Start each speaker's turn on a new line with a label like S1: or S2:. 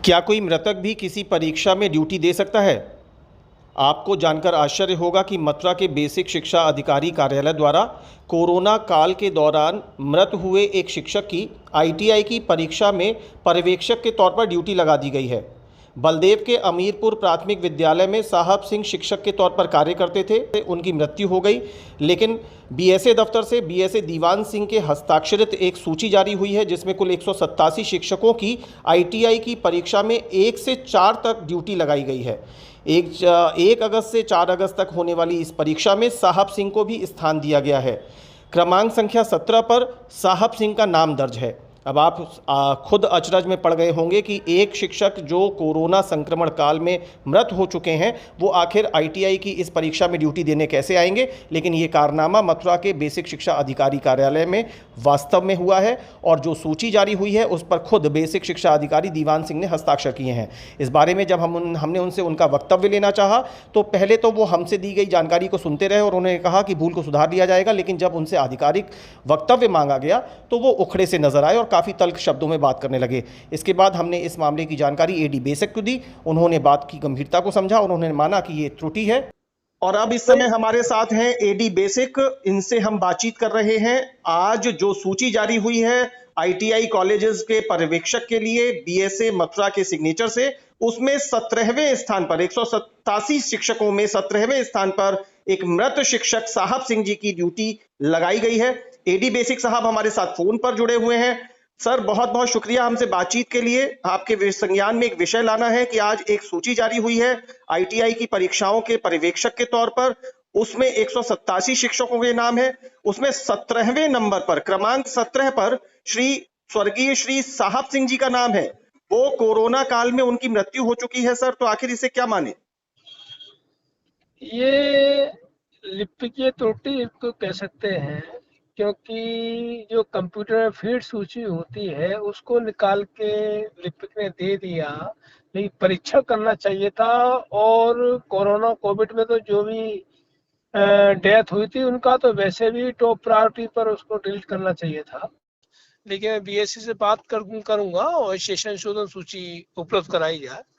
S1: क्या कोई मृतक भी किसी परीक्षा में ड्यूटी दे सकता है? आपको जानकर आश्चर्य होगा कि मथुरा के बेसिक शिक्षा अधिकारी कार्यालय द्वारा कोरोना काल के दौरान मृत हुए एक शिक्षक की आईटीआई की परीक्षा में पर्यवेक्षक के तौर पर ड्यूटी लगा दी गई है। बलदेव के अमीरपुर प्राथमिक विद्यालय में साहब सिंह शिक्षक के तौर पर कार्य करते थे। उनकी मृत्यु हो गई, लेकिन बीएसए दफ्तर से बीएसए दीवान सिंह के हस्ताक्षरित एक सूची जारी हुई है जिसमें कुल 187 शिक्षकों की आईटीआई की परीक्षा में 1 से 4 तक ड्यूटी लगाई गई है। 1 अगस्त से 4 अगस्त तक होने वाली इस परीक्षा में साहब सिंह को भी स्थान दिया गया है। क्रमांक संख्या 17 पर साहब सिंह का नाम दर्ज है। अब आप खुद अचरज में पड़ गए होंगे कि एक शिक्षक जो कोरोना संक्रमण काल में मृत हो चुके हैं वो आखिर आईटीआई की इस परीक्षा में ड्यूटी देने कैसे आएंगे। लेकिन ये कारनामा मथुरा के बेसिक शिक्षा अधिकारी कार्यालय में वास्तव में हुआ है और जो सूची जारी हुई है उस पर खुद बेसिक शिक्षा अधिकारी दीवान सिंह ने हस्ताक्षर किए हैं। इस बारे में जब हमने उनसे उनका वक्तव्य लेना चाहा तो पहले तो वो हमसे दी गई जानकारी को सुनते रहे और उन्होंने कहा कि भूल को सुधार लिया जाएगा, लेकिन जब उनसे आधिकारिक वक्तव्य मांगा गया तो वो उखड़े से नजर आए और काफ़ी तल्ख शब्दों में बात करने लगे। इसके बाद हमने इस मामले की जानकारी एडी बेसिक को दी। उन्होंने बात की गंभीरता को समझा और उन्होंने माना कि ये त्रुटि है। और अब इस समय हमारे साथ हैं एडी बेसिक, इनसे हम बातचीत कर रहे हैं। आज जो सूची जारी हुई है आईटीआई कॉलेजेस के पर्यवेक्षक के लिए बीएसए मथुरा के सिग्नेचर से, उसमें 17वें स्थान पर 187 शिक्षकों में 17वें स्थान पर एक मृत शिक्षक साहब सिंह जी की ड्यूटी लगाई गई है। एडी बेसिक साहब हमारे साथ फोन पर जुड़े हुए हैं। सर, बहुत बहुत शुक्रिया हमसे बातचीत के लिए। आपके संज्ञान में एक विषय लाना है कि आज एक सूची जारी हुई है आईटीआई की परीक्षाओं के पर्यवेक्षक के तौर पर, उसमें 187 शिक्षकों के नाम है। उसमें 17वें नंबर पर, क्रमांक 17 पर स्वर्गीय श्री साहब सिंह जी का नाम है। वो कोरोना काल में उनकी मृत्यु हो चुकी है। सर, तो आखिर इसे क्या माने?
S2: ये लिपिकीय त्रुटि को कह सकते हैं, क्योंकि जो कंप्यूटर में फीड सूची होती है उसको निकाल के लिपिक ने दे दिया, लेकिन परीक्षा करना चाहिए था। और कोरोना कोविड में तो जो भी डेथ हुई थी उनका तो वैसे भी टॉप प्रायोरिटी पर उसको डिलीट करना चाहिए था। लेकिन मैं बीएससी से बात करूंगा और शेष संशोधन सूची उपलब्ध कराई जाए।